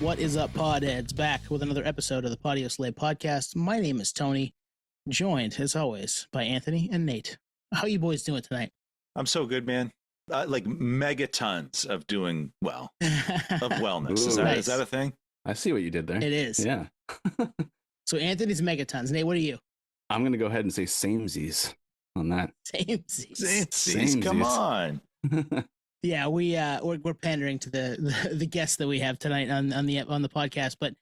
What is up, podheads? Back with another episode of the Podioslave podcast. My name is Tony, joined, as always, by Anthony and Nate. How you boys doing tonight? I'm so good, man. Like megatons of doing well, of wellness. Is that a thing? I see what you did there. It is. Yeah. So Anthony's megatons. Nate, what are you? I'm going to go ahead and say samesies on that. Samesies. Come on. Yeah, we're pandering to the guests that we have tonight on the podcast, but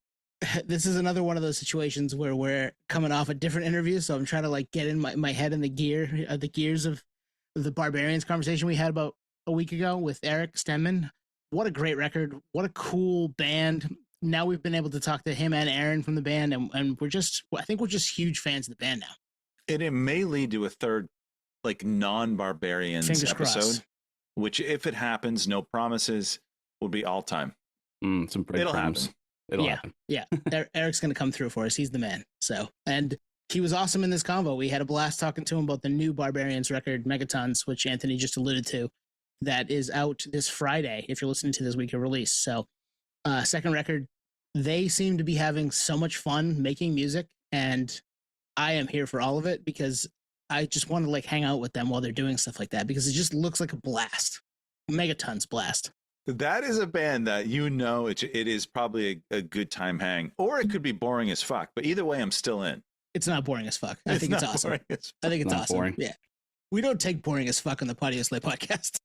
this is another one of those situations where we're coming off a different interview, so I'm trying to like get in my head in the gears of the Barbarians conversation we had about a week ago with Eric Stenman. What a great record! What a cool band! Now we've been able to talk to him and Aaron from the band, and I think we're just huge fans of the band now. And it may lead to a third, like non-Barbarians Fingers episode. crossed. Which, if it happens, no promises, will be all time. Some breadcrumbs. It'll happen. Yeah. Eric's going to come through for us. He's the man. So, and he was awesome in this convo. We had a blast talking to him about the new Barbarians record, Megatons, which Anthony just alluded to, that is out this Friday, if you're listening to this week of release. So, second record, they seem to be having so much fun making music, and I am here for all of it because I just want to like hang out with them while they're doing stuff like that because it just looks like a blast. Megatons blast. That is a band that it is probably a good time hang, or it could be boring as fuck. But either way, I'm still in. It's not boring as fuck. I think it's awesome. I think it's awesome. Boring. Yeah, we don't take boring as fuck on the Podioslave podcast.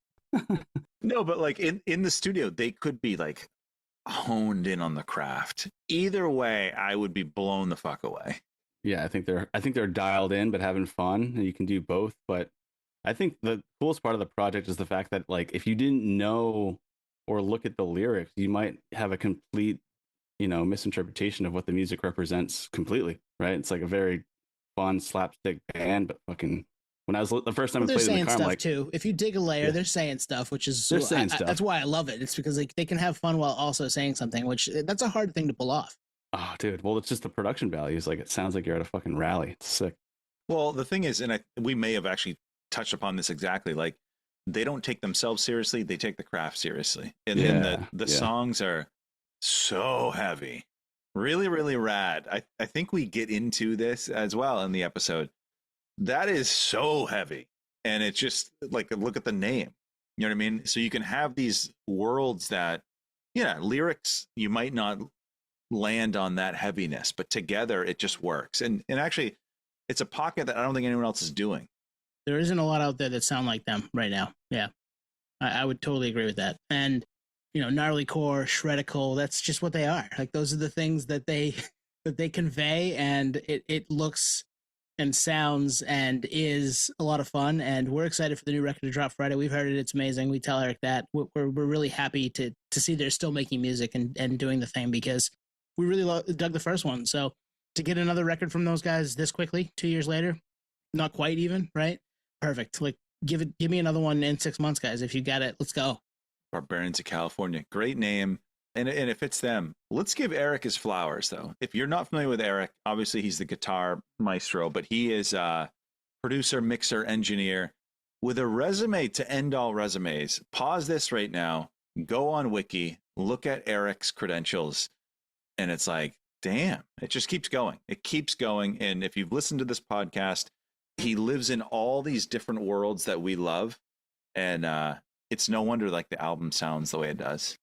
No, but like in the studio, they could be like honed in on the craft. Either way, I would be blown the fuck away. Yeah, I think they're dialed in, but having fun. And you can do both. But I think the coolest part of the project is the fact that, like, if you didn't know or look at the lyrics, you might have a complete, misinterpretation of what the music represents completely. Right? It's like a very fun slapstick band, but fucking. When I was the first time I played in the car, I'm like, too. If you dig a layer, they're saying stuff, which is stuff. That's why I love it. It's because like they can have fun while also saying something, which that's a hard thing to pull off. Oh, dude. Well, it's just the production values. Like, it sounds like you're at a fucking rally. It's sick. Well, the thing is, and we may have actually touched upon this exactly, like, they don't take themselves seriously. They take the craft seriously. And then the songs are so heavy. Really, really rad. I think we get into this as well in the episode. That is so heavy. And it's just, like, look at the name. You know what I mean? So you can have these worlds that, lyrics, you might not land on that heaviness, but together it just works. And actually, it's a pocket that I don't think anyone else is doing. There isn't a lot out there that sound like them right now. Yeah, I would totally agree with that. And gnarly core, shredical, that's just what they are. Like, those are the things that they convey, and it looks and sounds and is a lot of fun. And we're excited for the new record to drop Friday. We've heard it; it's amazing. We tell Eric that we're really happy to see they're still making music and doing the thing because we really dug the first one. So to get another record from those guys this quickly, 2 years later, not quite even, right? Perfect. Like, give me another one in 6 months, guys. If you got it, let's go. Barbarians of California. Great name. And it fits them. Let's give Eric his flowers, though. If you're not familiar with Eric, obviously he's the guitar maestro, but he is a producer, mixer, engineer with a resume to end all resumes. Pause this right now. Go on Wiki. Look at Eric's credentials. And it's like, damn, it just keeps going. It keeps going. And if you've listened to this podcast, he lives in all these different worlds that we love. And it's no wonder like the album sounds the way it does.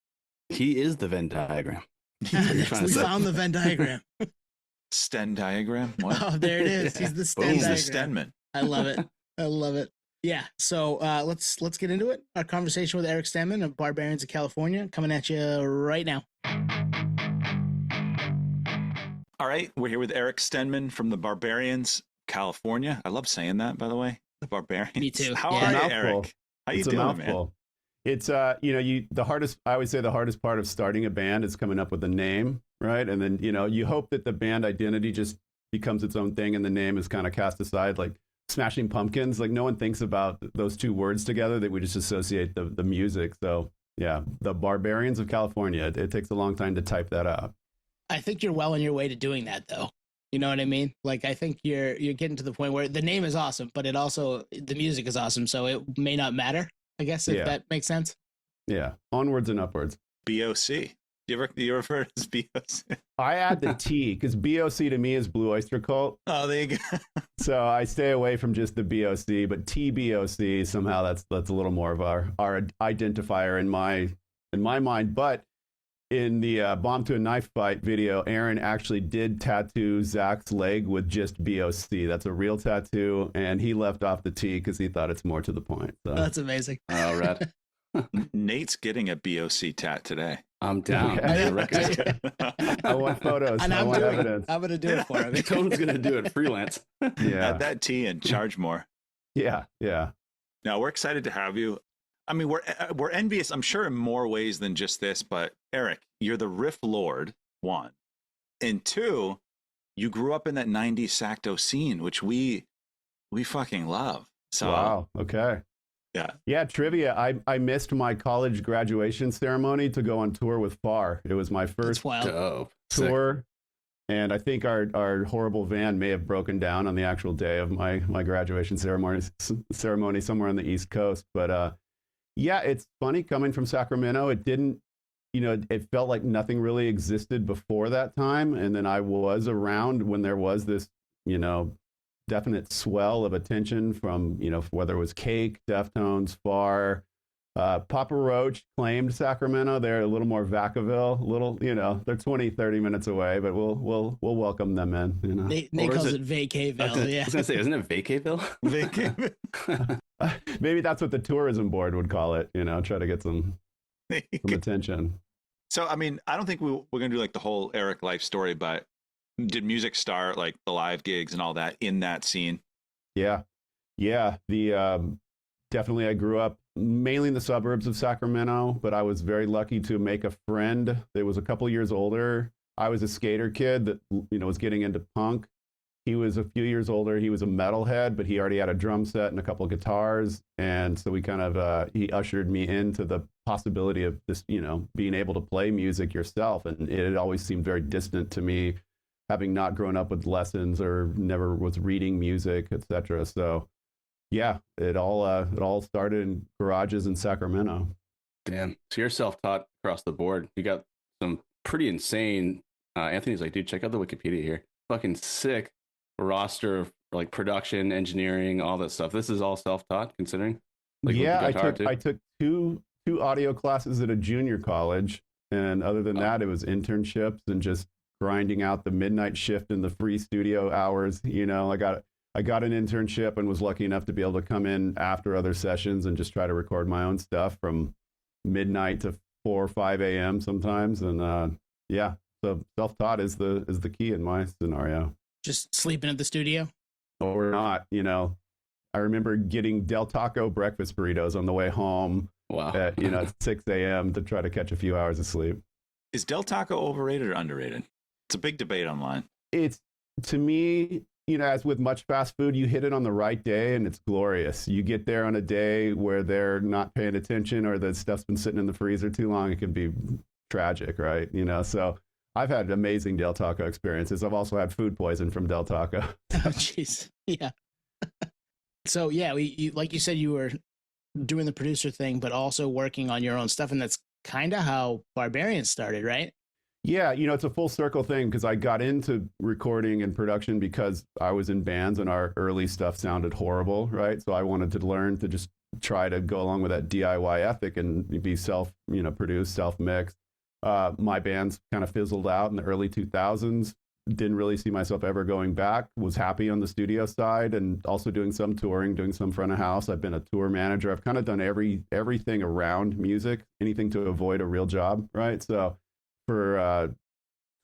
He is the Venn diagram. We found the Venn diagram. Sten diagram? What? Oh, there it is. He's the Sten He's diagram. the Stenman. I love it. I love it. Yeah. So let's get into it. Our conversation with Eric Stenman of Barbarians of California coming at you right now. All right, we're here with Eric Stenman from the Barbarians, California. I love saying that, by the way. The Barbarians. Me too. How Yeah. are you, Mouthful. Eric? How you It's a doing, mouthful. man? It's the hardest. I always say the hardest part of starting a band is coming up with a name, right? And then you hope that the band identity just becomes its own thing, and the name is kind of cast aside, like Smashing Pumpkins. Like, no one thinks about those two words together; they would just associate the music. So yeah, the Barbarians of California. It takes a long time to type that out. I think you're well on your way to doing that, though. You know what I mean? Like, I think you're getting to the point where the name is awesome, but the music is awesome, so it may not matter. I guess if that makes sense. Yeah, onwards and upwards. BOC. Do you refer to as BOC? I add the T because BOC to me is Blue Oyster Cult. Oh, there you go. So I stay away from just the BOC, but TBoC somehow that's a little more of our identifier in my mind. But in the Bomb to a Knife Fight video, Aaron actually did tattoo Zach's leg with just BOC. That's a real tattoo, and he left off the T because he thought it's more to the point. So. That's amazing. Oh, rad. Nate's getting a BOC tat today. I'm down. Okay. I want photos. And I want evidence. I'm going to do it for him. Tone's going to do it freelance. Yeah. Add that T and charge more. Yeah. Now, we're excited to have you. I mean, we're envious, I'm sure, in more ways than just this. But Eric, you're the riff lord, one. And two, you grew up in that 90s Sacto scene, which we fucking love. So, wow. Okay. Yeah. Trivia. I missed my college graduation ceremony to go on tour with Far. It was my first Dope. tour. Sick. And I think our horrible van may have broken down on the actual day of my graduation ceremony somewhere on the East Coast. But yeah, it's funny coming from Sacramento. It didn't, it felt like nothing really existed before that time. And then I was around when there was this, definite swell of attention from, whether it was Cake, Deftones, Far, Papa Roach claimed Sacramento. They're a little more Vacaville, they're 20, 30 minutes away, but we'll welcome them in, Nate calls it Vacaville. I was going to say, isn't it Vacaville? Vacaville. Maybe that's what the tourism board would call it, try to get some attention. So, I mean, I don't think we're going to do like the whole Eric life story, but did music start, like the live gigs and all that, in that scene? Yeah. The definitely I grew up mainly in the suburbs of Sacramento, but I was very lucky to make a friend that was a couple years older. I was a skater kid that was getting into punk. He was a few years older. He was a metalhead, but he already had a drum set and a couple of guitars, and so we kind of he ushered me into the possibility of this, being able to play music yourself, and it had always seemed very distant to me, having not grown up with lessons or never was reading music, etc. So, yeah, it all started in garages in Sacramento. Damn. So you're self-taught across the board. You got some pretty insane. Anthony's like, dude, check out the Wikipedia here. Fucking sick roster of like production, engineering, all that stuff. This is all self-taught, considering. Like, yeah, I took two audio classes at a junior college, and other than that, it was internships and just grinding out the midnight shift in the free studio hours. I got an internship and was lucky enough to be able to come in after other sessions and just try to record my own stuff from midnight to 4 or 5 a.m. sometimes. And yeah, so self-taught is the key in my scenario. Just sleeping at the studio? Or not, I remember getting Del Taco breakfast burritos on the way home. Wow. At 6 a.m. to try to catch a few hours of sleep. Is Del Taco overrated or underrated? It's a big debate online. It's, to me, as with much fast food, you hit it on the right day and it's glorious. You get there on a day where they're not paying attention or the stuff's been sitting in the freezer too long, it can be tragic, right? So I've had amazing Del Taco experiences. I've also had food poison from Del Taco. Oh, jeez. Yeah. So, yeah, like you said, you were doing the producer thing, but also working on your own stuff. And that's kind of how Barbarians started, right? Yeah, it's a full circle thing because I got into recording and production because I was in bands and our early stuff sounded horrible, right? So I wanted to learn to just try to go along with that DIY ethic and be produced, self-mixed. My bands kind of fizzled out in the early 2000s. Didn't really see myself ever going back. Was happy on the studio side and also doing some touring, doing some front of house. I've been a tour manager. I've kind of done everything around music, anything to avoid a real job, right? So for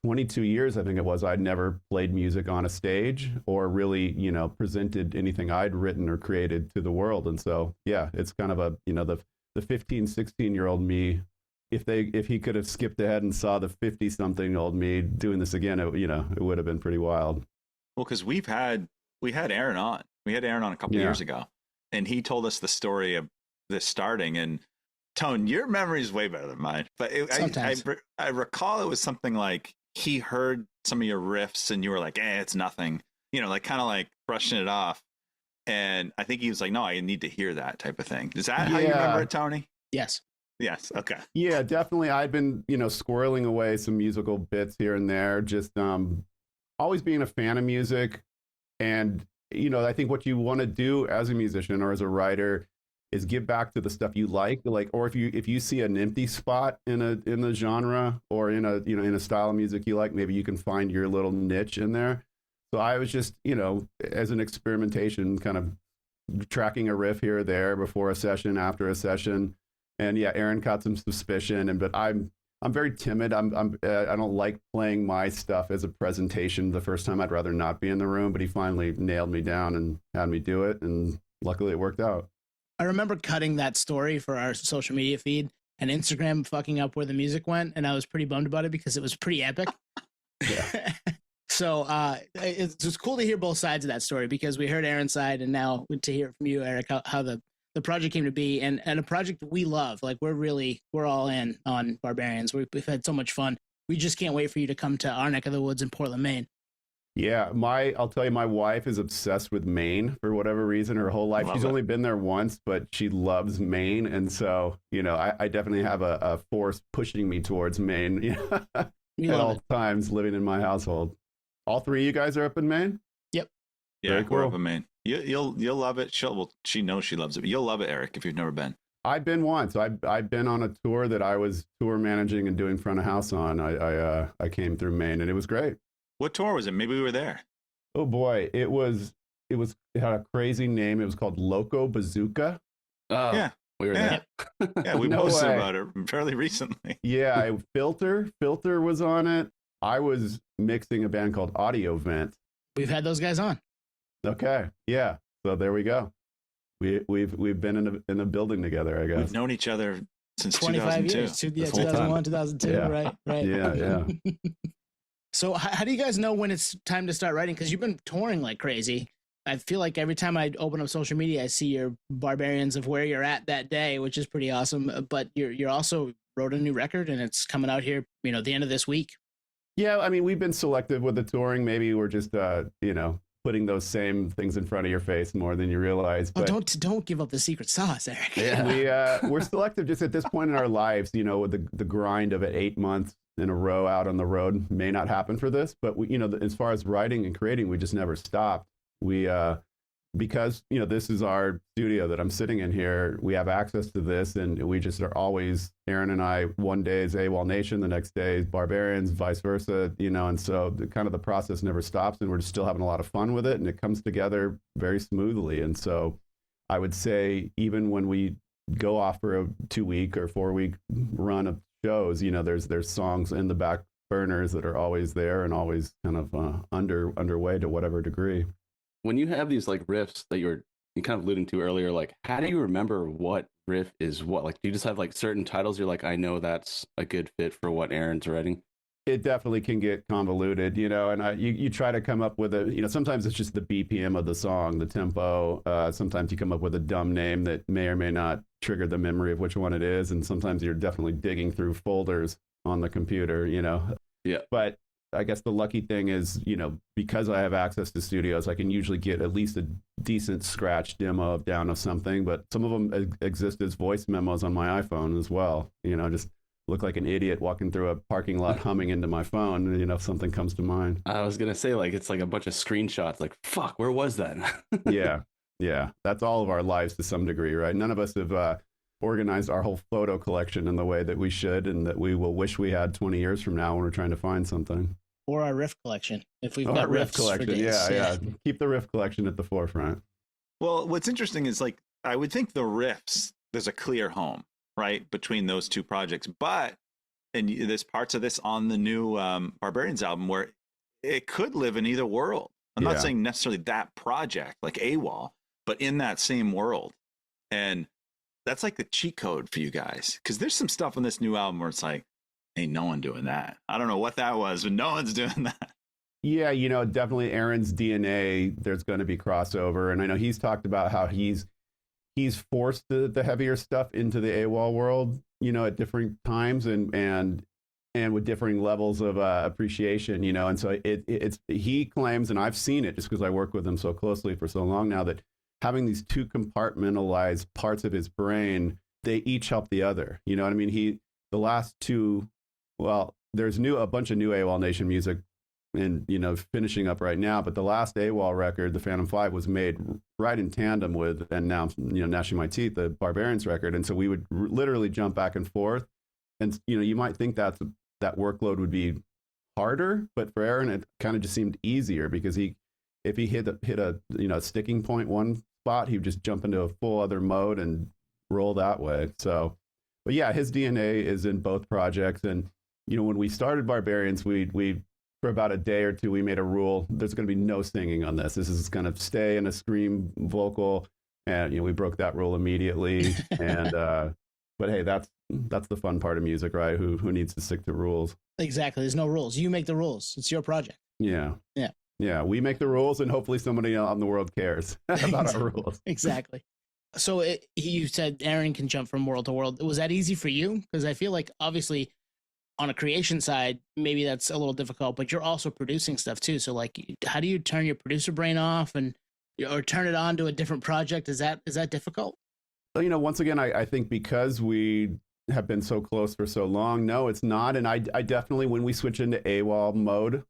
22 years, I think it was, I'd never played music on a stage or really, presented anything I'd written or created to the world. And so, yeah, it's kind of the 15, 16-year-old me. If he could have skipped ahead and saw the 50-something-year-old me doing this again, it would have been pretty wild. Well, because we had Aaron on. We had Aaron on a couple years ago, and he told us the story of this starting. And Tone, your memory is way better than mine. But I recall it was something like he heard some of your riffs, and you were like, it's nothing. Kind of like brushing it off. And I think he was like, no, I need to hear that type of thing. Is that how you remember it, Tony? Yes. Yes. Okay. Yeah, definitely. I've been, squirreling away some musical bits here and there, just always being a fan of music. And, I think what you want to do as a musician or as a writer is give back to the stuff you like, or if you see an empty spot in the genre or in a style of music you like, maybe you can find your little niche in there. So I was just, as an experimentation, kind of tracking a riff here or there before a session, after a session. And yeah, Aaron caught some suspicion, but I'm very timid. I don't like playing my stuff as a presentation the first time. I'd rather not be in the room, but he finally nailed me down and had me do it, and luckily it worked out. I remember cutting that story for our social media feed and Instagram fucking up where the music went, and I was pretty bummed about it because it was pretty epic. Yeah. So it's cool to hear both sides of that story, because we heard Aaron's side, and now to hear from you, Eric, how the project came to be, and a project we love. Like we're all in on Barbarians. We've had so much fun. We just can't wait for you to come to our neck of the woods in Portland, Maine. Yeah, I'll tell you, my wife is obsessed with Maine for whatever reason. Her whole life, she's only been there once, but she loves Maine, and so I definitely have a force pushing me towards Maine at all times, living in my household. All three of you guys are up in Maine? Yep. Yeah, we're up in Maine. You'll love it. She knows she loves it, but you'll love it, Eric, if you've never been. I've been once. I've been on a tour that I was tour managing and doing front of house on. I came through Maine, and it was great. What tour was it? Maybe we were there. Oh boy, it had a crazy name. It was called Loco Bazooka. Oh, yeah, we were there. Yeah, we posted about it fairly recently. Yeah, Filter was on it. I was mixing a band called Audio Vent. We've had those guys on. Okay, yeah. So there we go. We've been in a building together, I guess. We've known each other since 25 2002. years. 2001, 2002, yeah. Right. Yeah. So how do you guys know when it's time to start writing? Because you've been touring like crazy. I feel like every time I open up social media, I see your Barbarians of where you're at that day, which is pretty awesome. But you're also wrote a new record, and it's coming out here, the end of this week. Yeah, I mean, we've been selective with the touring. Maybe we're just, putting those same things in front of your face more than you realize. But don't give up the secret sauce, Eric. Yeah. We're selective just at this point in our lives. With the grind of it, 8 months in a row out on the road may not happen for this. But we, as far as writing and creating, we just never stopped. We because this is our studio that I'm sitting in here. We have access to this, and we just are always, Aaron and I, one day is AWOL Nation, the next day is Barbarians, vice versa, and so the process never stops, and we're just still having a lot of fun with it, and it comes together very smoothly. And so I would say, even when we go off for a 2-week or 4-week run of shows, there's songs in the back burners that are always there and always kind of underway to whatever degree. When you have these like riffs that you kind of alluding to earlier, like how do you remember what riff is what? Like, do you just have like certain titles you're like, I know that's a good fit for what Aaron's writing? It definitely can get convoluted, and you try to come up with sometimes it's just the BPM of the song, the tempo. Sometimes you come up with a dumb name that may or may not trigger the memory of which one it is. And sometimes you're definitely digging through folders on the computer, Yeah. But I guess the lucky thing is, because I have access to studios, I can usually get at least a decent scratch demo down of something. But some of them exist as voice memos on my iPhone as well. Just look like an idiot walking through a parking lot humming into my phone, if something comes to mind. I was going to say, like, it's like a bunch of screenshots. Like, fuck, where was that? Yeah. That's all of our lives to some degree, right? None of us have organized our whole photo collection in the way that we should and that we will wish we had 20 years from now when we're trying to find something. Or our riff collection, if we've got riff collection. Yeah. Keep the riff collection at the forefront. Well, what's interesting is, like, I would think the riffs, there's a clear home, right, between those two projects. But, and there's parts of this on the new Barbarians album where it could live in either world. I'm not saying necessarily that project, like AWOL, but in that same world. And that's like the cheat code for you guys. Because there's some stuff on this new album where it's like, ain't no one doing that. I don't know what that was, but no one's doing that. Yeah, definitely Aaron's DNA, there's going to be crossover. And I know he's talked about how he's forced the heavier stuff into the AWOL world, at different times and with differing levels of appreciation, and so it's he claims, and I've seen it just because I work with him so closely for so long now, that having these two compartmentalized parts of his brain they each help the other. You know what I mean? The last two, well, there's a bunch of new AWOL Nation music and, you know, finishing up right now. But the last AWOL record, the Phantom 5, was made right in tandem with, and now, you know, gnashing my teeth, the Barbarians record. And so we would literally jump back and forth. And, you know, you might think that workload would be harder, but for Aaron, it kind of just seemed easier because if he hit a you know, sticking point one spot, he would just jump into a full other mode and roll that way. So, but yeah, his DNA is in both projects. And, you know, when we started Barbarians, we for about a day or two, we made a rule: there's going to be no singing on this. This is going to stay in a scream vocal, and, you know, we broke that rule immediately. And but hey, that's the fun part of music, right? Who needs to stick to rules? Exactly. There's no rules. You make the rules. It's your project. Yeah. Yeah. Yeah. We make the rules, and hopefully somebody out in the world cares about our rules. Exactly. So you said Aaron can jump from world to world. Was that easy for you? Because I feel like obviously on a creation side, maybe that's a little difficult, but you're also producing stuff too. So like, how do you turn your producer brain off or turn it on to a different project? Is that difficult? You know, once again, I think because we have been so close for so long, no, it's not. And I definitely, when we switch into AWOL mode,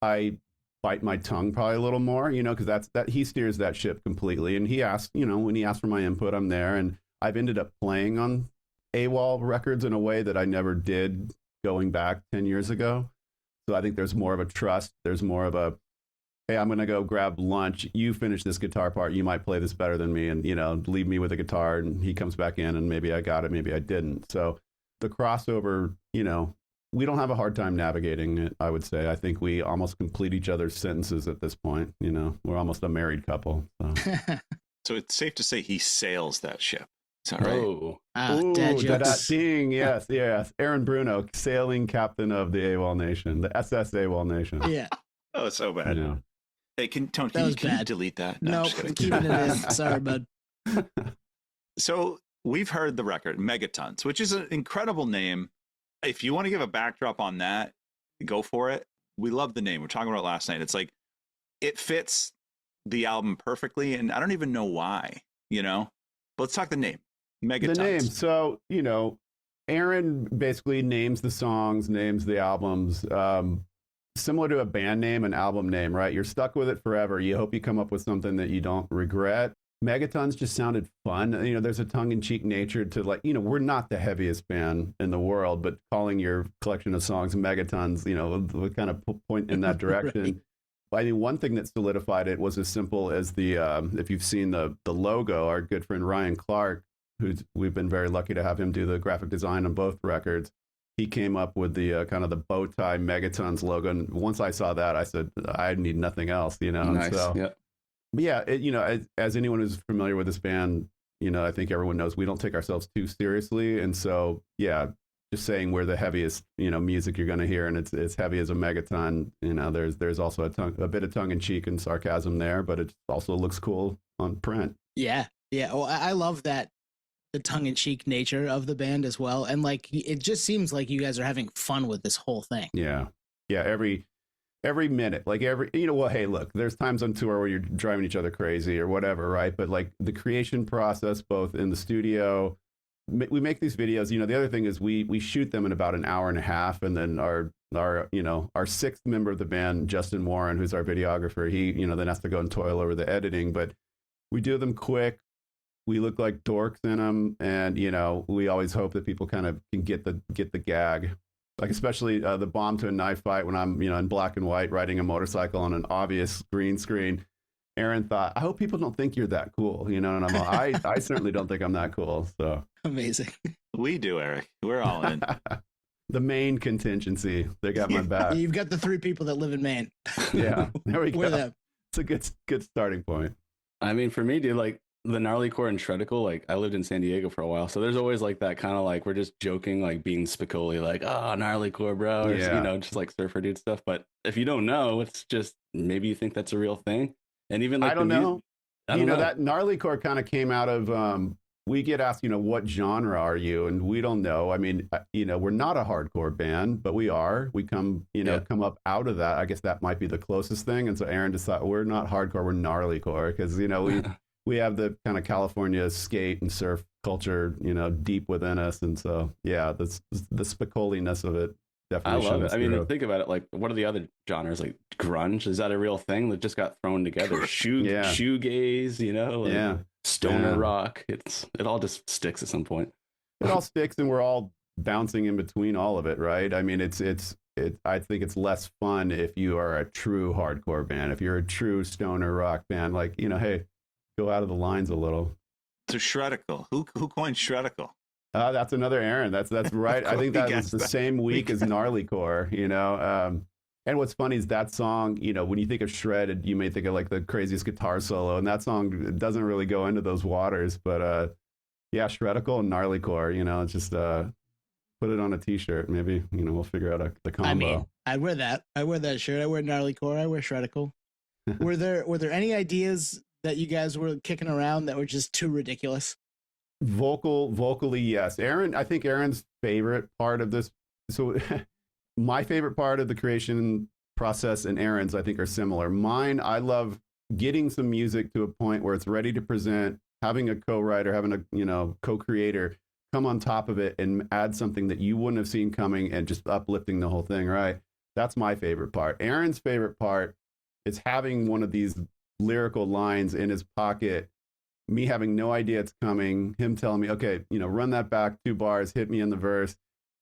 I bite my tongue probably a little more, you know, because that he steers that ship completely. And he asked, you know, when he asked for my input, I'm there. And I've ended up playing on AWOL records in a way that I never did going back 10 years ago. So I think there's more of a trust. There's more of a, hey, I'm going to go grab lunch. You finish this guitar part. You might play this better than me, and, you know, leave me with a guitar. And he comes back in, and maybe I got it, maybe I didn't. So the crossover, you know, we don't have a hard time navigating it, I would say. I think we almost complete each other's sentences at this point. You know, we're almost a married couple. So, so it's safe to say he sails that ship. Is that right? Ooh, dad jokes. Ding, yes. Aaron Bruno, sailing captain of the AWOL Nation, the SS AWOL Nation. Yeah. Oh, so bad. Yeah. Hey, Tony, That was can you bad. delete that? No, I'm keeping it in. Sorry, bud. So we've heard the record, Megatons, which is an incredible name. If you want to give a backdrop on that, go for it. We love the name. We're talking about it last night. It's like, it fits the album perfectly, and I don't even know why, you know? But let's talk the name, Megatons. The name. So, you know, Aaron basically names the songs, names the albums, similar to a band name, an album name, right? You're stuck with it forever. You hope you come up with something that you don't regret. Megatons just sounded fun. You know, there's a tongue-in-cheek nature to, like, you know, we're not the heaviest band in the world, but calling your collection of songs Megatons, you know, would kind of point in that direction. Right. I mean, one thing that solidified it was as simple as the, if you've seen the logo, our good friend Ryan Clark, we've been very lucky to have him do the graphic design on both records. He came up with the kind of the bow tie Megatons logo. And once I saw that, I said, I need nothing else, you know? Nice. So, yeah. but yeah, you know, as anyone who's familiar with this band, you know, I think everyone knows we don't take ourselves too seriously. And so, yeah, just saying we're the heaviest, you know, music you're going to hear, and it's heavy as a Megaton. You know, there's also a bit of tongue in cheek and sarcasm there, but it also looks cool on print. Yeah. Well, I love that, the tongue in cheek nature of the band as well. And like, it just seems like you guys are having fun with this whole thing. Yeah. Every minute, like you know, well, hey, look, there's times on tour where you're driving each other crazy or whatever, right? But like the creation process, both in the studio, we make these videos. You know, the other thing is we shoot them in about an hour and a half, and then our you know, our sixth member of the band, Justin Warren, who's our videographer, he, you know, then has to go and toil over the editing. But we do them quick. We look like dorks in them, and, you know, we always hope that people kind of can get the gag. Like, especially the bomb to a knife fight when I'm, you know, in black and white riding a motorcycle on an obvious green screen. Aaron thought, I hope people don't think you're that cool, you know, and I'm like, I certainly don't think I'm that cool. So Amazing. We do, Eric. We're all in. The main contingency. They got my back. You've got the three people that live in Maine. Yeah, there we go. We're them. It's a good starting point. I mean, for me, dude, like the gnarly core and shredical, like I lived in San Diego for a while, so there's always like that kind of like we're just joking, like being Spicoli, like, oh, gnarly core, bro, or you know, just like surfer dude stuff. But if you don't know, it's just maybe you think that's a real thing. And even like I don't know. You know, that gnarly core kind of came out of we get asked, you know, what genre are you? And we don't know. I mean, you know, we're not a hardcore band, but we are. We come up out of that. I guess that might be the closest thing. And so Aaron decided we're not hardcore, we're gnarly core, because, you know, we have the kind of California skate and surf culture, deep within us. And so, yeah, the spicoliness of it definitely I love it. I mean, through. think about it. Like, what are the other genres? Like grunge, is that a real thing that just got thrown together? Shoegaze, like stoner rock. It all just sticks at some point. It all sticks, and we're all bouncing in between all of it, right? I mean, I think it's less fun if you are a true hardcore band. If you're a true stoner rock band, like, hey, go out of the lines a little. So shredical. Who coined shredical? That's another Aaron. That's right. I think that was the same week as gnarlycore, And what's funny is that song, when you think of shredded, you may think of like the craziest guitar solo, and that song doesn't really go into those waters. But yeah, shredical and gnarlycore, it's just put it on a t-shirt. Maybe, we'll figure out the combo. I mean, I wear that. I wear that shirt. I wear gnarlycore. I wear shredical. Were there any ideas that you guys were kicking around that were just too ridiculous? Vocally, yes. I think Aaron's favorite part of this. So my favorite part of the creation process and Aaron's, I think, are similar. Mine, I love getting some music to a point where it's ready to present, having a co-writer, having a, co-creator come on top of it and add something that you wouldn't have seen coming and just uplifting the whole thing, right? That's my favorite part. Aaron's favorite part is having one of these lyrical lines in his pocket, me having no idea it's coming, him telling me, okay, run that back 2 bars, hit me in the verse,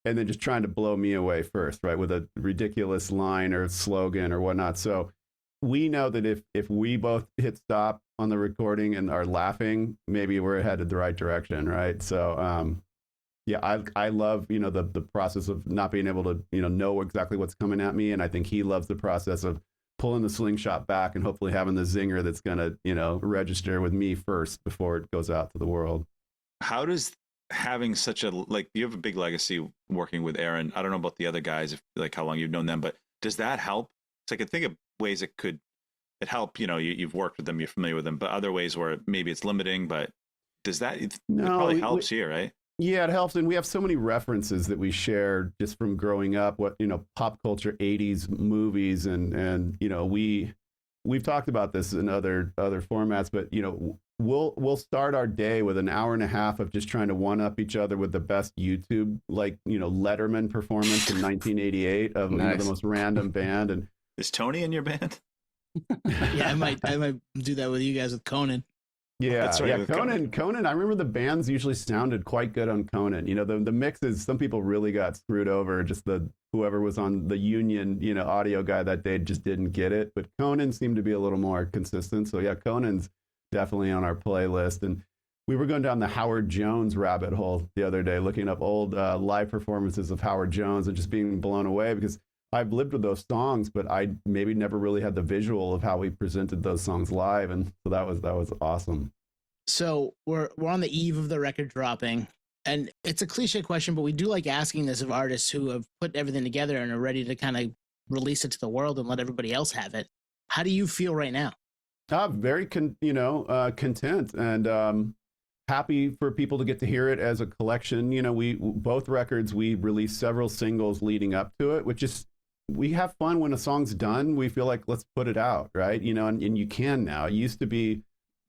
and then just trying to blow me away first, right, with a ridiculous line or slogan or whatnot. So we know that if we both hit stop on the recording and are laughing, maybe we're headed the right direction, right? So yeah, I love the process of not being able to know exactly what's coming at me, and I think he loves the process of pulling the slingshot back and hopefully having the zinger that's going to, register with me first before it goes out to the world. How does having such a, you have a big legacy working with Aaron. I don't know about the other guys, if how long you've known them, but does that help? So I could think of ways it help, you've worked with them, you're familiar with them, but other ways where maybe it's limiting, but does that, it probably helps here, right? Yeah, it helps. And we have so many references that we share just from growing up, pop culture, 80s movies. And we've talked about this in other formats, but, we'll start our day with an hour and a half of just trying to one up each other with the best YouTube, Letterman performance in 1988 of nice. The most random band. And is Tony in your band? Yeah, I might do that with you guys with Conan. Yeah, that's right. Yeah, Conan. I remember the bands usually sounded quite good on Conan. The mixes. Some people really got screwed over. Just whoever was on the Union, audio guy that day just didn't get it. But Conan seemed to be a little more consistent. So yeah, Conan's definitely on our playlist. And we were going down the Howard Jones rabbit hole the other day, looking up old live performances of Howard Jones and just being blown away because I've lived with those songs, but I maybe never really had the visual of how we presented those songs live, and so that was awesome. So we're on the eve of the record dropping, and it's a cliche question, but we do like asking this of artists who have put everything together and are ready to kind of release it to the world and let everybody else have it. How do you feel right now? Very content and happy for people to get to hear it as a collection. We both records we released several singles leading up to it, which is. We have fun when a song's done. We feel like, let's put it out, right? And you can now. It used to be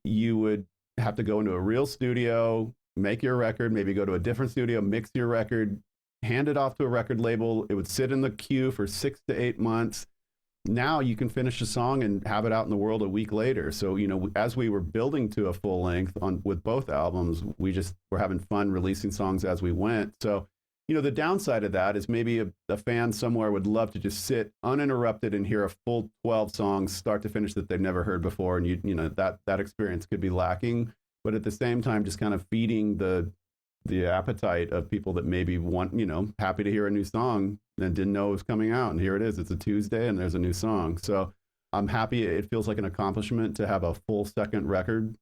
you would have to go into a real studio, make your record, maybe go to a different studio, mix your record, hand it off to a record label. It would sit in the queue for 6 to 8 months. Now you can finish a song and have it out in the world a week later. So, as we were building to a full length with both albums, we just were having fun releasing songs as we went. So, the downside of that is maybe a fan somewhere would love to just sit uninterrupted and hear a full 12 songs start to finish that they've never heard before. And that experience could be lacking, but at the same time, just kind of feeding the appetite of people that maybe want, happy to hear a new song and didn't know it was coming out. And here it is. It's a Tuesday and there's a new song. So I'm happy. It feels like an accomplishment to have a full second record,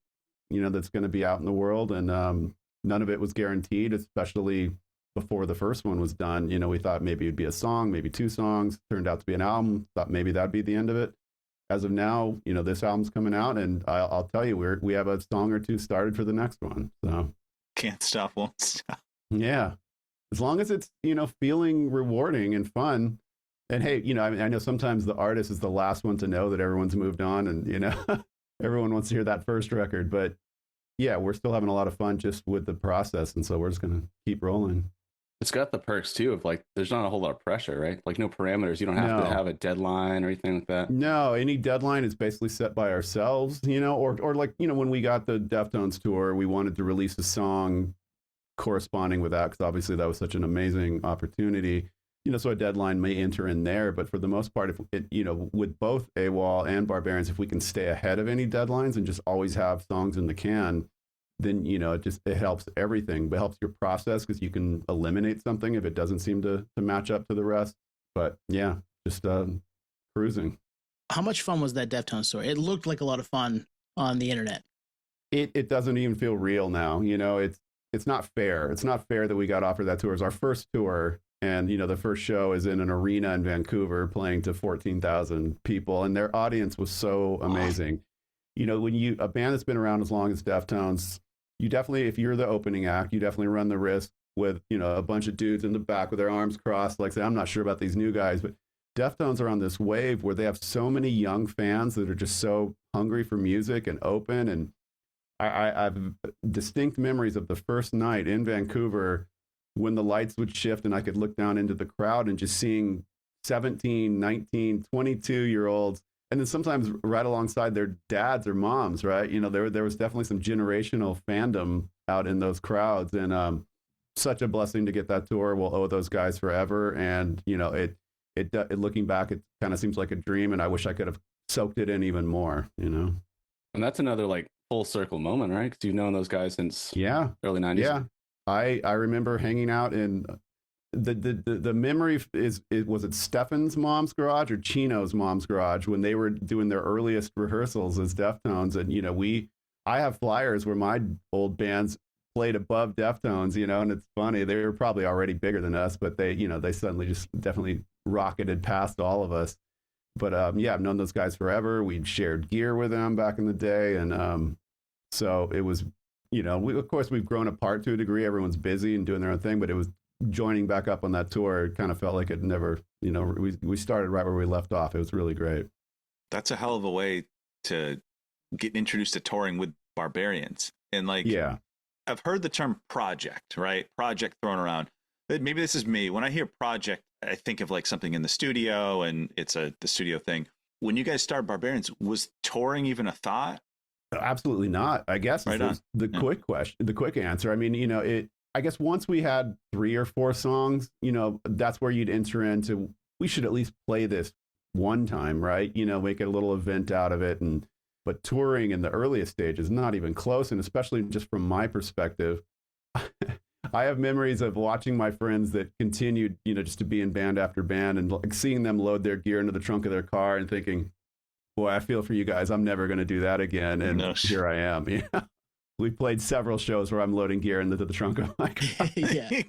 that's going to be out in the world. And none of it was guaranteed, especially before the first one was done. We thought maybe it'd be a song, maybe 2 songs, turned out to be an album, thought maybe that'd be the end of it. As of now, this album's coming out, and I'll tell you, we have a song or 2 started for the next one. So can't stop, won't stop. Yeah. As long as it's, feeling rewarding and fun. And hey, I know sometimes the artist is the last one to know that everyone's moved on and, everyone wants to hear that first record, but yeah, we're still having a lot of fun just with the process, and so we're just gonna keep rolling. It's got the perks too of like there's not a whole lot of pressure, right? Like no parameters. You don't have to have a deadline or anything like that. No, any deadline is basically set by ourselves, or like, when we got the Deftones tour, we wanted to release a song corresponding with that because obviously that was such an amazing opportunity. So a deadline may enter in there, but for the most part, if it, with both AWOL and Barbarians, if we can stay ahead of any deadlines and just always have songs in the can, then it helps everything. But it helps your process because you can eliminate something if it doesn't seem to match up to the rest. But yeah, just cruising. How much fun was that Deftones tour? It looked like a lot of fun on the internet. It doesn't even feel real now. It's not fair. It's not fair that we got offered that tour. It's our first tour, and the first show is in an arena in Vancouver playing to 14,000 people, and their audience was so amazing. When a band that's been around as long as Deftones, you definitely, if you're the opening act, you definitely run the risk with, a bunch of dudes in the back with their arms crossed, like say, I'm not sure about these new guys, but Deftones are on this wave where they have so many young fans that are just so hungry for music and open. And I've distinct memories of the first night in Vancouver when the lights would shift and I could look down into the crowd and just seeing 17, 19, 22-year-olds. And then sometimes right alongside their dads or moms, right? There was definitely some generational fandom out in those crowds, and such a blessing to get that tour. We'll owe those guys forever. And it looking back, it kind of seems like a dream, and I wish I could have soaked it in even more. And that's another like full circle moment, right? Because you've known those guys since early 90s. Yeah, I remember hanging out in. The memory was it Stefan's mom's garage or Chino's mom's garage when they were doing their earliest rehearsals as Deftones, and I have flyers where my old bands played above Deftones, and it's funny, they were probably already bigger than us, but they suddenly just definitely rocketed past all of us. But yeah, I've known those guys forever. We'd shared gear with them back in the day, and so it was, of course we've grown apart to a degree. Everyone's busy and doing their own thing, but it was joining back up on that tour. It kind of felt like it never, we started right where we left off. It was really great. That's a hell of a way to get introduced to touring with Barbarians. And yeah, I've heard the term project, right? Project thrown around. Maybe this is me. When I hear project, I think of like something in the studio, and it's the studio thing. When you guys started Barbarians, was touring even a thought? Absolutely not. I guess right on. Quick question, the quick answer. I mean, I guess once we had 3 or 4 songs, that's where you'd enter into, we should at least play this one time, right? Make it a little event out of it. But touring in the earliest stage is not even close. And especially just from my perspective, I have memories of watching my friends that continued, just to be in band after band, and like seeing them load their gear into the trunk of their car and thinking, boy, I feel for you guys. I'm never going to do that again. And here I am. We played several shows where I'm loading gear into the trunk of my car. Yeah.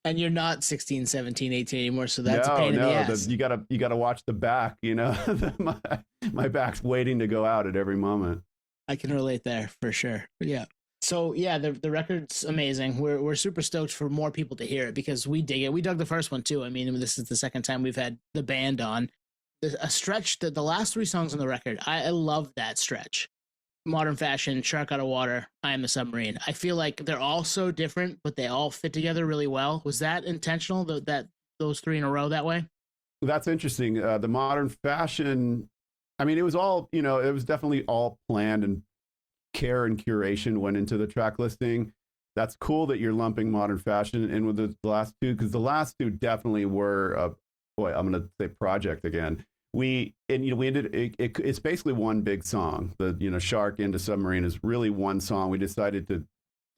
And you're not 16, 17, 18 anymore, so that's a pain in the ass. You gotta watch the back, my back's waiting to go out at every moment. I can relate there for sure. But yeah. So yeah, the record's amazing. We're super stoked for more people to hear it because we dig it. We dug the first one too. I mean, this is the second time we've had the band on. A stretch that the last 3 songs on the record, I love that stretch. Modern Fashion, Shark Out of Water, I Am the Submarine. I feel like they're all so different, but they all fit together really well. Was that intentional, that those 3 in a row that way? That's interesting. The Modern Fashion, I mean, it was all, it was definitely all planned, and care and curation went into the track listing. That's cool that you're lumping Modern Fashion in with the last 2, because the last 2 definitely were, I'm going to say project again. We ended it's basically one big song. The Shark into Submarine is really one song. We decided to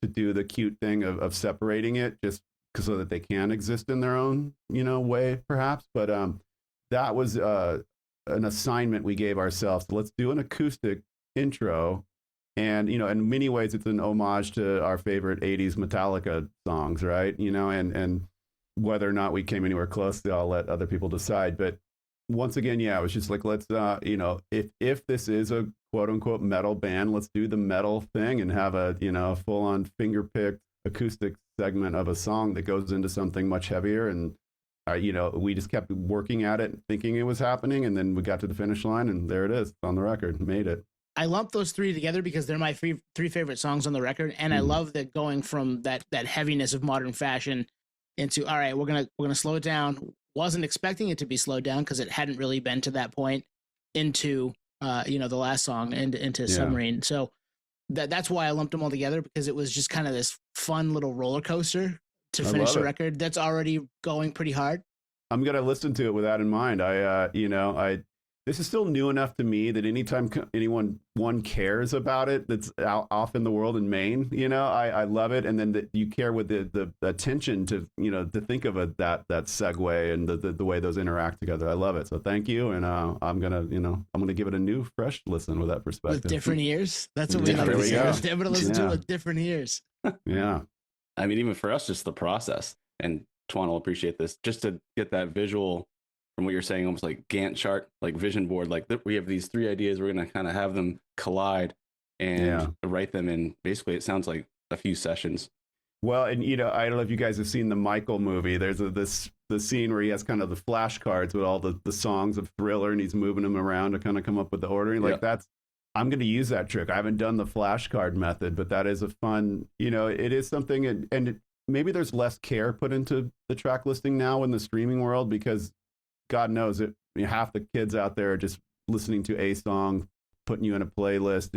do the cute thing of separating it just so that they can exist in their own way perhaps. But that was an assignment we gave ourselves. So let's do an acoustic intro, and in many ways it's an homage to our favorite 80s Metallica songs, right? And whether or not we came anywhere close, I'll let other people decide. But once again, yeah, it was just like, let's, if this is a quote unquote metal band, let's do the metal thing and have a, full on finger picked acoustic segment of a song that goes into something much heavier. And, we just kept working at it, thinking it was happening. And then we got to the finish line, and there it is on the record, made it. I lump those three together because they're my three favorite songs on the record, and I love that going from that heaviness of modern fashion into, all right, we're gonna slow it down. Wasn't expecting it to be slowed down because it hadn't really been to that point, into the last song and into Submarine. So that's why I lumped them all together, because it was just kind of this fun little roller coaster to finish the record that's already going pretty hard. I'm gonna listen to it with that in mind. This is still new enough to me that anytime anyone cares about it, that's off in the world in Maine, I love it. And then that you care with the attention to, to think of that segue and the way those interact together. I love it. So thank you. And I'm gonna give it a new, fresh listen with that perspective. With different ears. That's what we like to say. I'm gonna listen to it with different ears. Yeah. I mean, even for us, just the process, and Twan will appreciate this, just to get that visual from what you're saying, almost like Gantt chart, like vision board, like we have these three ideas, we're going to kind of have them collide and write them in. Basically, it sounds like a few sessions. Well, and I don't know if you guys have seen the Michael movie. There's the scene where he has kind of the flashcards with all the songs of Thriller, and he's moving them around to kind of come up with the ordering. Like I'm going to use that trick. I haven't done the flashcard method, but that is a fun, it is something, and maybe there's less care put into the track listing now in the streaming world, because God knows it. Half the kids out there are just listening to a song, putting you in a playlist.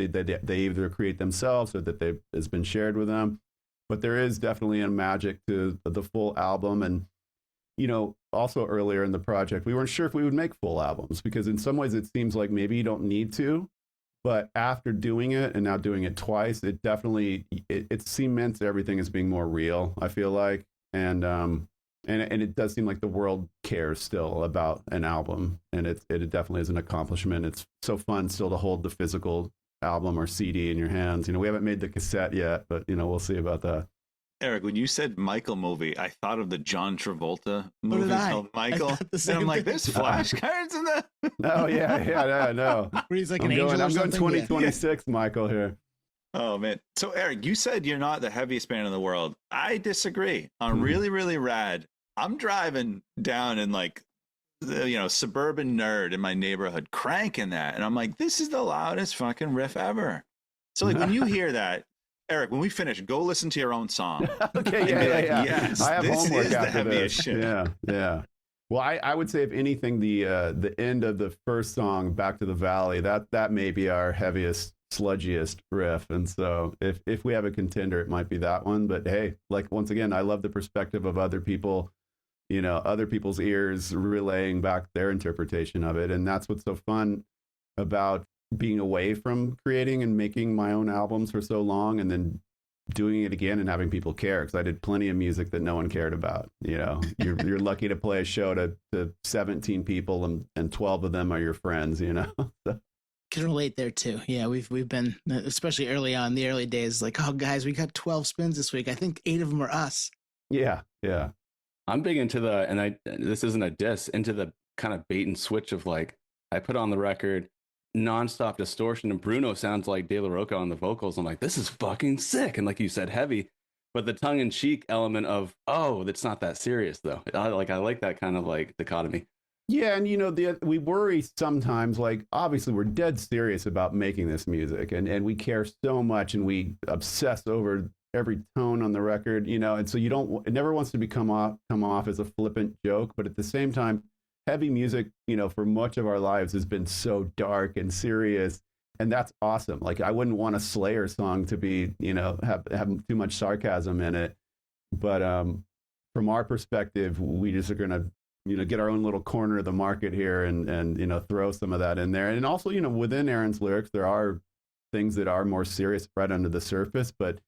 They either create themselves or that has been shared with them. But there is definitely a magic to the full album. And, also earlier in the project, we weren't sure if we would make full albums, because in some ways it seems like maybe you don't need to. But after doing it and now doing it twice, it definitely, it cements everything as being more real, I feel like. And it does seem like the world cares still about an album, and it definitely is an accomplishment. It's so fun still to hold the physical album or CD in your hands. We haven't made the cassette yet, but we'll see about that. Eric, when you said Michael movie, I thought of the John Travolta movie called Michael, and I'm like, there's flashcards in that. Oh yeah, no. Where he's like an angel. I'm going 2026, Michael here. Oh man! So Eric, you said you're not the heaviest band in the world. I disagree. On Really Really Rad, I'm driving down in like, suburban nerd in my neighborhood, cranking that, and I'm like, this is the loudest fucking riff ever. So like when you hear that, Eric, when we finish, go listen to your own song. Okay, yeah. Yes, I have this homework is the after heaviest this. shit. Yeah. Well, I would say, if anything, the end of the first song, Back to the Valley, that may be our heaviest, sludgiest riff. And so if we have a contender, it might be that one. But hey, like, once again, I love the perspective of other people, other people's ears relaying back their interpretation of it. And that's what's so fun about being away from creating and making my own albums for so long, and then doing it again and having people care, because I did plenty of music that no one cared about. You're lucky to play a show to 17 people, and 12 of them are your friends. Can relate there too. Yeah, we've been, especially early on, the early days, like, oh guys, we got 12 spins this week. I think 8 of them are us. Yeah. I'm big into this isn't a diss, into the kind of bait and switch of, like, I put on the record nonstop distortion, and Bruno sounds like De La Rocca on the vocals. I'm like, this is fucking sick. And like you said, heavy, but the tongue-in-cheek element of, oh, that's not that serious though. I like that kind of like dichotomy. Yeah, and we worry sometimes, like, obviously we're dead serious about making this music, and we care so much, and we obsess over every tone on the record, and so it never wants to come off as a flippant joke, but at the same time, heavy music, for much of our lives has been so dark and serious, and that's awesome. Like, I wouldn't want a Slayer song to be, have too much sarcasm in it, but from our perspective, we just are gonna, get our own little corner of the market here, and throw some of that in there. And also, within Aaron's lyrics, there are things that are more serious right under the surface, but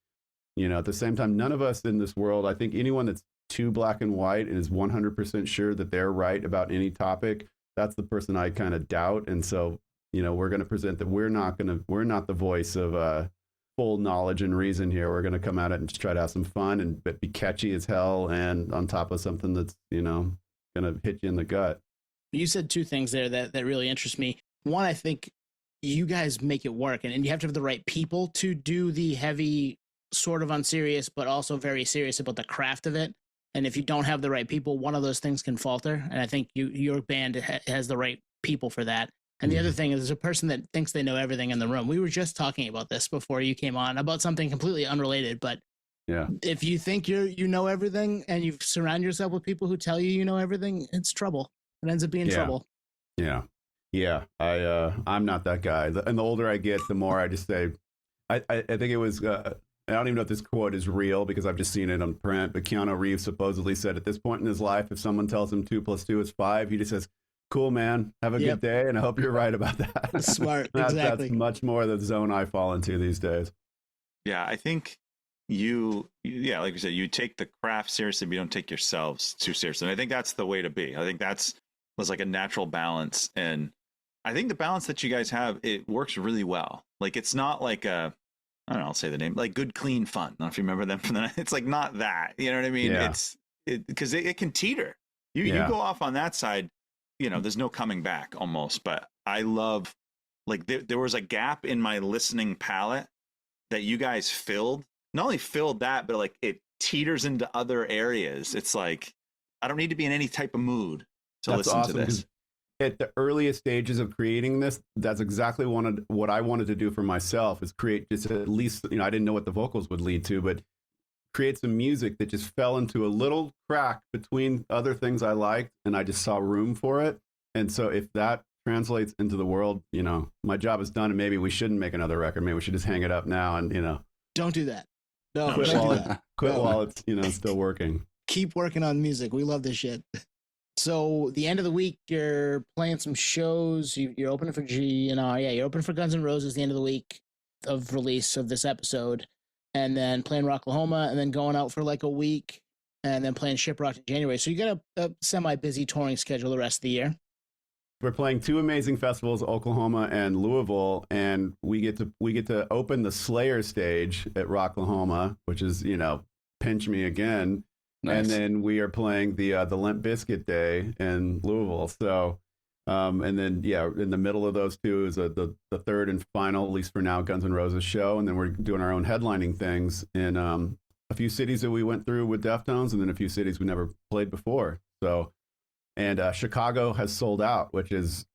at the same time, none of us in this world, I think anyone that's too black and white and is 100% sure that they're right about any topic, that's the person I kind of doubt. And so, we're going to present that we're not the voice of full knowledge and reason here. We're going to come at it and just try to have some fun and be catchy as hell, and on top of something that's, going to hit you in the gut. You said two things there that really interest me. One, I think you guys make it work, and you have to have the right people to do the heavy, sort of unserious, but also very serious about the craft of it. And if you don't have the right people, one of those things can falter. And I think your band has the right people for that. And the other thing is, there's a person that thinks they know everything in the room. We were just talking about this before you came on about something completely unrelated. But if you think you know everything and you surround yourself with people who tell you know everything, it's trouble. It ends up being trouble. Yeah. I'm not that guy. And the older I get, the more I just say, I think it was, I don't even know if this quote is real because I've just seen it on print, but Keanu Reeves supposedly said at this point in his life, if someone tells him 2 + 2 is 5, he just says, cool, man, have a good day. And I hope you're right about that. That's smart. Exactly. That's much more the zone I fall into these days. Yeah, I think like you said, you take the craft seriously, but you don't take yourselves too seriously. And I think that's the way to be. I think was like a natural balance. And I think the balance that you guys have, it works really well. Like, it's not like I don't know, I'll say the name, like Good Clean Fun. I don't know if you remember them from the, it's like not that, you know what I mean? Yeah. It's because it can teeter. You go off on that side, there's no coming back almost. But I love, like, there was a gap in my listening palette that you guys filled. Not only filled that, but like it teeters into other areas. It's like, I don't need to be in any type of mood to listen to this. At the earliest stages of creating this, that's exactly what I wanted to do for myself, is create just at least, I didn't know what the vocals would lead to, but create some music that just fell into a little crack between other things I liked, and I just saw room for it. And so if that translates into the world, my job is done, and maybe we shouldn't make another record. Maybe we should just hang it up now and, Don't do that. No, quit while it's still working. Keep working on music. We love this shit. So the end of the week, you're playing some shows. You're opening for GNR. Yeah, you're opening for Guns N' Roses the end of the week of release of this episode, and then playing Rocklahoma, and then going out for like a week, and then playing Shiprock in January. So you got a semi-busy touring schedule the rest of the year. We're playing 2 amazing festivals, Oklahoma and Louisville, and we get to open the Slayer stage at Rocklahoma, which is pinch me again. Nice. And then we are playing the Limp Bizkit Day in Louisville. So, and then in the middle of those two is the third and final, at least for now, Guns N' Roses show, and then we're doing our own headlining things in a few cities that we went through with Deftones, and then a few cities we never played before. So, and Chicago has sold out,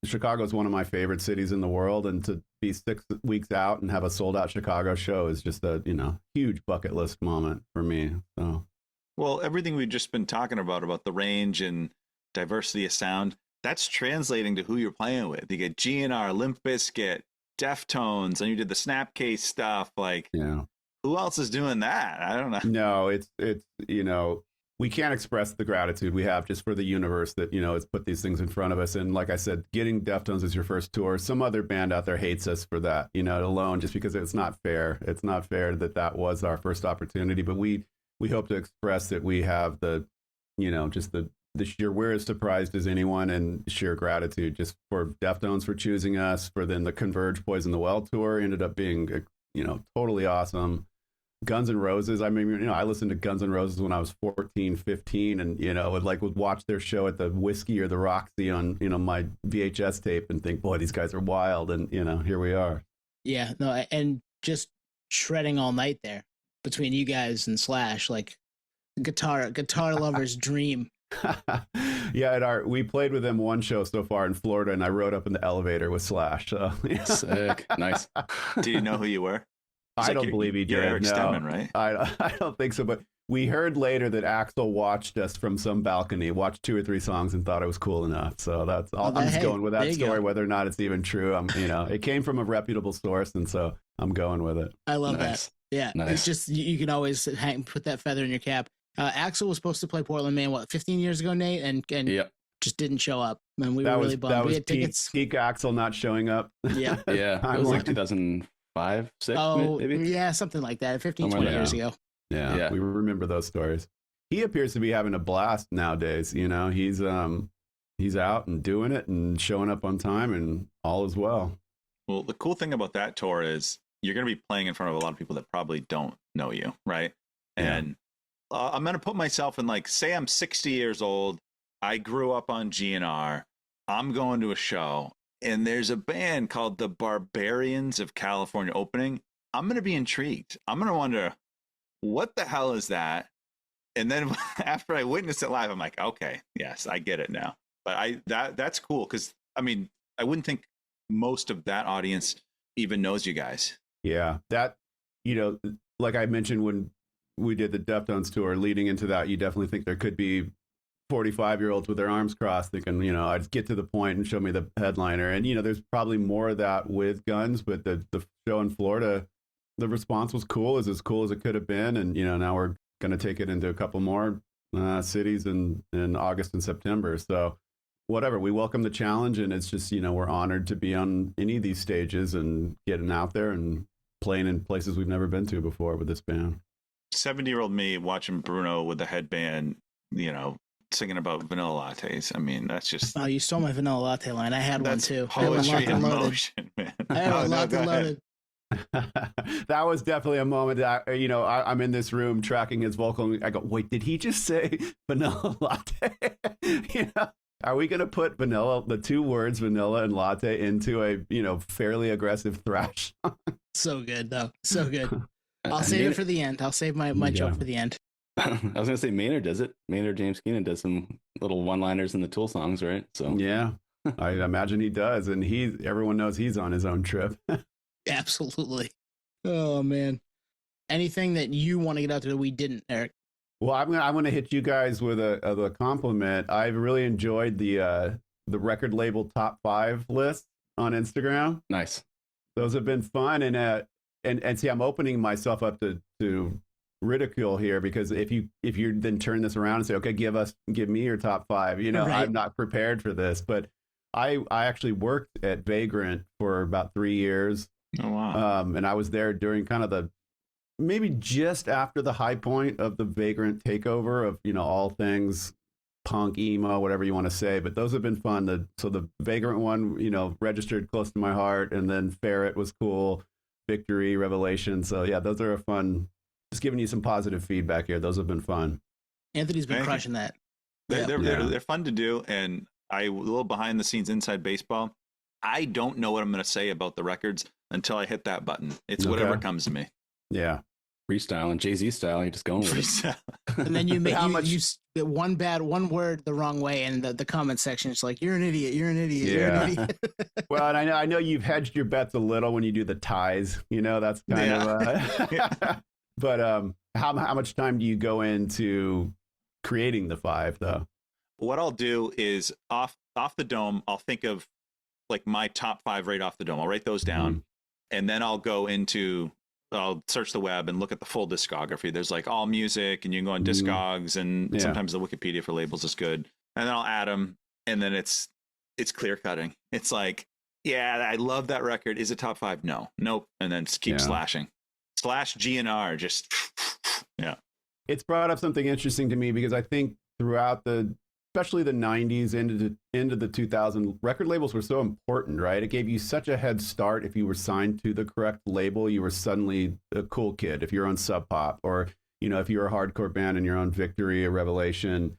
Chicago is one of my favorite cities in the world, and to be 6 weeks out and have a sold out Chicago show is just a huge bucket list moment for me. So. Well, everything we've just been talking about the range and diversity of sound, that's translating to who you're playing with. You get GNR, Limp Bizkit, Deftones, and you did the Snapcase stuff. Like, who else is doing that? I don't know. No, it's we can't express the gratitude we have just for the universe that, has put these things in front of us. And like I said, getting Deftones as your first tour, some other band out there hates us for that, alone, just because it's not fair. It's not fair that was our first opportunity, but we hope to express that we have the sheer, we're as surprised as anyone, and sheer gratitude just for Deftones for choosing us. For then the Converge Poison the Well tour ended up being, totally awesome. Guns N' Roses. I mean, I listened to Guns N' Roses when I was 14, 15, and, would watch their show at the Whiskey or the Roxy on, my VHS tape and think, boy, these guys are wild. And, here we are. Yeah, no, and just shredding all night there between you guys and Slash, like guitar lover's dream. Yeah, we played with them one show so far in Florida, and I rode up in the elevator with Slash. So. Sick, nice. Do you know who you were? I don't believe he did. Eric Stenman, right? I don't think so. But we heard later that Axl watched us from some balcony, watched 2 or 3 songs, and thought it was cool enough. So that's all. I'm just going with that story, whether or not it's even true. It came from a reputable source, and so I'm going with it. I love that. Yeah, nice. It's just you can always put that feather in your cap. Axl was supposed to play Portland, Maine, 15 years ago, Nate, and just didn't show up, and we were really bummed. That we was had tickets. Peak Axl not showing up. Yeah, yeah, it was like 2005, 6, maybe. Yeah, something like that. 15, 20 years ago. Yeah, we remember those stories. He appears to be having a blast nowadays. He's out and doing it and showing up on time, and all is well. Well, the cool thing about that tour is you're going to be playing in front of a lot of people that probably don't know you, right? And I'm going to put myself in, like, say I'm 60 years old. I grew up on GNR. I'm going to a show, and there's a band called the Barbarians of California opening. I'm going to be intrigued. I'm going to wonder, what the hell is that? And then after I witness it live, I'm like, okay, yes, I get it now. But that's cool, because, I mean, I wouldn't think most of that audience even knows you guys. Yeah, that, like I mentioned when we did the Deftones tour, leading into that, you definitely think there could be 45-year-olds with their arms crossed thinking, I'd get to the point and show me the headliner. And, there's probably more of that with Guns, but the show in Florida, the response was cool, as cool as it could have been. And, now we're going to take it into a couple more cities in August and September. So whatever, we welcome the challenge. And it's just, we're honored to be on any of these stages and getting out there and playing in places we've never been to before with this band. 70-year-old me watching Bruno with the headband, singing about vanilla lattes. I mean, that's just... Oh, you stole my vanilla latte line. I had one too. Poetry in motion, man. I had a lot loaded. That was definitely a moment that, I'm in this room tracking his vocal. And I go, wait, did he just say vanilla latte? Are we going to put the two words vanilla and latte into a, fairly aggressive thrash? So good, though. So good. I'll save it for the end. I'll save my joke for the end. I was going to say Maynard does it. Maynard James Keenan does some little one-liners in the Tool songs, right? So yeah, I imagine he does. And everyone knows he's on his own trip. Absolutely. Oh, man. Anything that you want to get out there that we didn't, Eric? Well, I'm gonna hit you guys with a compliment. I've really enjoyed the record label top 5 list on Instagram. Nice. Those have been fun, and see, I'm opening myself up to ridicule here, because if you then turn this around and say, okay, give me your top 5, right. I'm not prepared for this, but I actually worked at Vagrant for about 3 years. Oh wow. And I was there during kind of maybe just after the high point of the Vagrant takeover of, all things punk, emo, whatever you want to say. But those have been fun. So the Vagrant one, registered close to my heart. And then Ferret was cool. Victory, Revelation. So yeah, those are a fun, just giving you some positive feedback here. Those have been fun. Anthony's been crushing that. They're fun to do. And a little behind the scenes inside baseball. I don't know what I'm going to say about the records until I hit that button. It's whatever comes to me. Yeah. Freestyle and Jay-Z style, you're just going with it. And then you make you one word the wrong way, and the comment section is like, you're an idiot, you're an idiot, you're an idiot. Well, and I know you've hedged your bets a little when you do the ties, that's kind of but how much time do you go into creating the 5 though? What I'll do is off the dome, I'll think of like my top 5 right off the dome. I'll write those down, and then I'll search the web and look at the full discography. There's like All Music, and you can go on Discogs, and sometimes the Wikipedia for labels is good. And then I'll add them, and then it's clear cutting. It's like, yeah, I love that record. Is it top 5? No, nope. And then just keep slashing. /GNR, just yeah. It's brought up something interesting to me, because I think throughout especially the 90s into the 2000s, record labels were so important, right? It gave you such a head start. If you were signed to the correct label, you were suddenly a cool kid. If you're on Sub Pop, or if you're a hardcore band and you're on Victory or Revelation,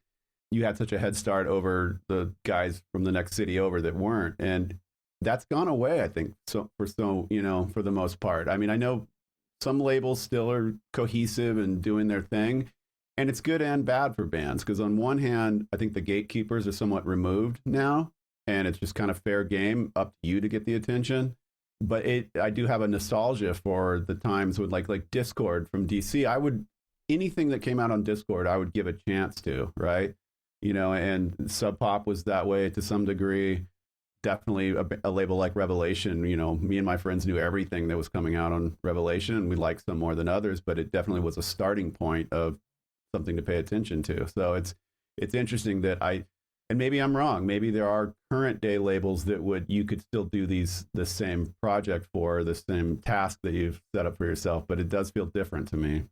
you had such a head start over the guys from the next city over that weren't. And that's gone away, I think, for the most part. I mean, I know some labels still are cohesive and doing their thing. And it's good and bad for bands, because on one hand, I think the gatekeepers are somewhat removed now, and it's just kind of fair game, up to you to get the attention. But I do have a nostalgia for the times with like Discord from DC. Anything that came out on Discord, I would give a chance to, right? And Sub Pop was that way to some degree. Definitely a label like Revelation, me and my friends knew everything that was coming out on Revelation, and we liked some more than others, but it definitely was a starting point of something to pay attention to. So it's interesting that and maybe I'm wrong. Maybe there are current day labels that you could still do the same project for the same task that you've set up for yourself, but it does feel different to me.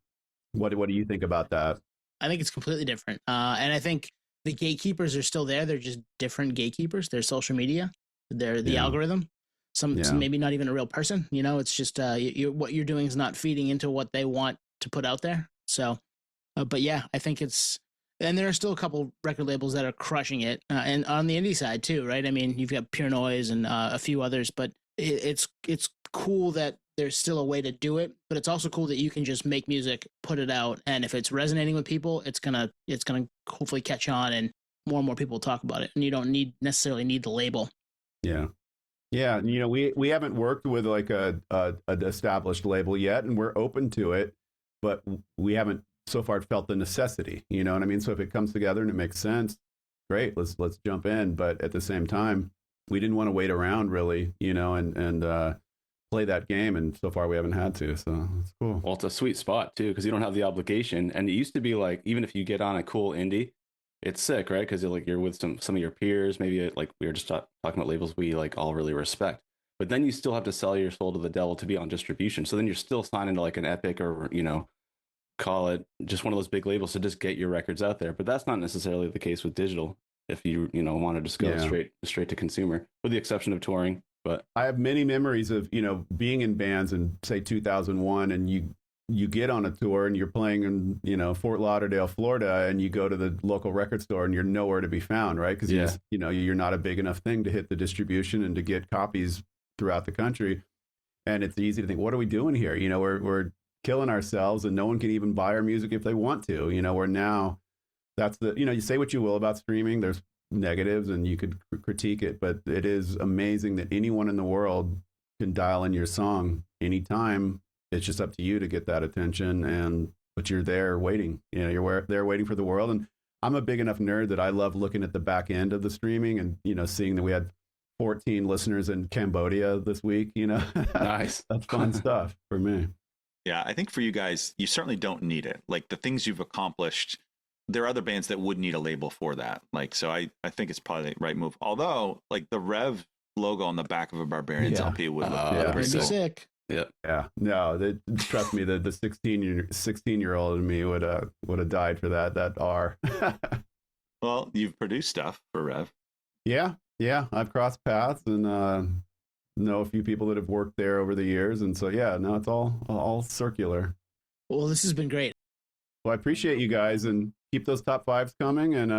What do you think about that? I think it's completely different. And I think the gatekeepers are still there. They're just different gatekeepers. They're social media. They're the algorithm. Some maybe not even a real person. It's just what you're doing is not feeding into what they want to put out there. So, but yeah, I think and there are still a couple record labels that are crushing it, and on the indie side too, right? I mean, you've got Pure Noise and a few others, but it's cool that there's still a way to do it. But it's also cool that you can just make music, put it out, and if it's resonating with people, it's gonna hopefully catch on, and more people talk about it, and you don't necessarily need the label. Yeah, Yeah, you know, we haven't worked with like an established label yet, and we're open to it, but we haven't so far felt the necessity. You know what I mean? So if it comes together and it makes sense, great, let's jump in. But at the same time, we didn't want to wait around really, you know, and play that game, and so far we haven't had to, so it's cool. Well, it's a sweet spot too, because you don't have the obligation. And it used to be like, even if you get on a cool indie, it's sick, right? Because you're with some of your peers, maybe like we were just talking about labels we like all really respect. But then you still have to sell your soul to the devil to be on distribution. So then you're still signing to like an Epic or, you know, call it just one of those big labels to just get your records out there. But that's not necessarily the case with digital. If you know want to just go straight to consumer, with the exception of touring. But I have many memories of, you know, being in bands in say 2001, and you get on a tour and you're playing in, you know, Fort Lauderdale, Florida, and you go to the local record store and you're nowhere to be found, right? Because you know, you're not a big enough thing to hit the distribution and to get copies throughout the country. And it's easy to think, what are we doing here? You know, we're killing ourselves, and no one can even buy our music if they want to. You know, where now that's the, you know, you say what you will about streaming, there's negatives and you could critique it, but it is amazing that anyone in the world can dial in your song anytime. It's just up to you to get that attention, but you're there waiting. You know, you're there waiting for the world. And I'm a big enough nerd that I love looking at the back end of the streaming and, you know, seeing that we had 14 listeners in Cambodia this week. You know, nice. That's fun stuff for me. Yeah, I think for you guys, you certainly don't need it. Like the things you've accomplished, there are other bands that would need a label for that. Like, so I think it's probably the right move. Although, like the Rev logo on the back of a Barbarians LP would look pretty sick. Yeah. No, trust me, the 16-year-old in me would have died for that R. Well, you've produced stuff for Rev. Yeah. I've crossed paths and know a few people that have worked there over the years, and so it's all circular. Well, this has been great. Well, I appreciate you guys, and keep those top fives coming. And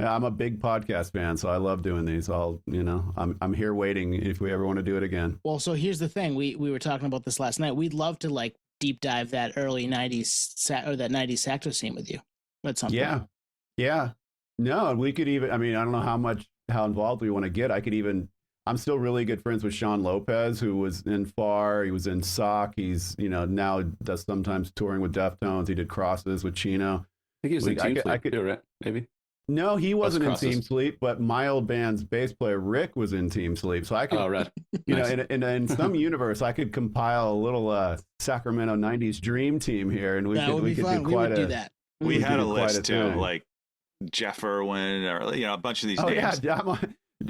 I'm a big podcast fan, so I love doing these. I'm here waiting if we ever want to do it again. Well, so here's the thing. We were talking about this last night. We'd love to like deep dive that early 90s or that 90s Sacto scene with you at some point. Yeah. No, we could even, I mean, I don't know how involved we want to get. I'm still really good friends with Sean Lopez, who was in FAR. He was in SOC. He's, you know, now does sometimes touring with Deftones. He did Crosses with Chino. I think he was in Team Sleep too, right? Maybe. No, he wasn't in Team Sleep, but my old band's bass player Rick was in Team Sleep. So I could, you know, in some universe, I could compile a little Sacramento '90s dream team here, and we could do quite do that. We had a list too, like Jeff Irwin, or you know, a bunch of these names. Yeah,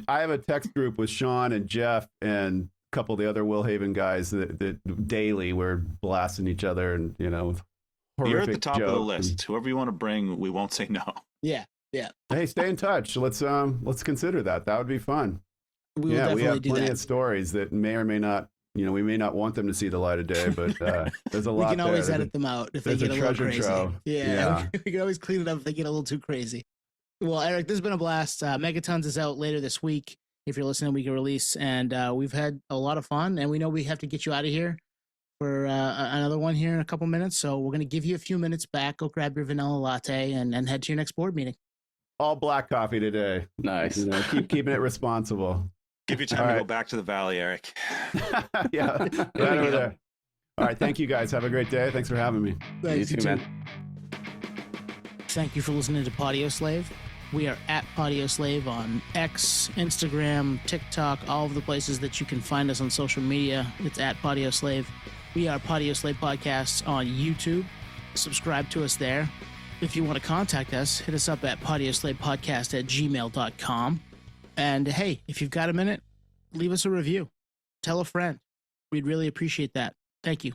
I have a text group with Sean and Jeff and a couple of the other Willhaven guys that daily we're blasting each other, and you know, you're at the top of the list. Whoever you want to bring, we won't say no. Yeah. Hey, stay in touch. Let's consider that. That would be fun. We have plenty of stories that may or may not. You know, we may not want them to see the light of day, but there's a lot. We can always edit them out if they get a little crazy. Trove. Yeah. We can always clean it up if they get a little too crazy. Well, Eric, this has been a blast. Megatons is out later this week. If you're listening, we can release, and we've had a lot of fun, and we know we have to get you out of here for another one here in a couple minutes. So we're going to give you a few minutes back. Go grab your vanilla latte and head to your next board meeting. All black coffee today. Nice. You know, keeping it responsible. Give you time to go back to the valley, Eric. Yeah, right over there. All right, thank you guys. Have a great day. Thanks for having me. Thanks, you too, man. Thank you for listening to Podioslave. We are at Podioslave on X, Instagram, TikTok, all of the places that you can find us on social media. It's at Podioslave. We are Podioslave Podcasts on YouTube. Subscribe to us there. If you want to contact us, hit us up at podioslavepodcast@gmail.com. And hey, if you've got a minute, leave us a review. Tell a friend. We'd really appreciate that. Thank you.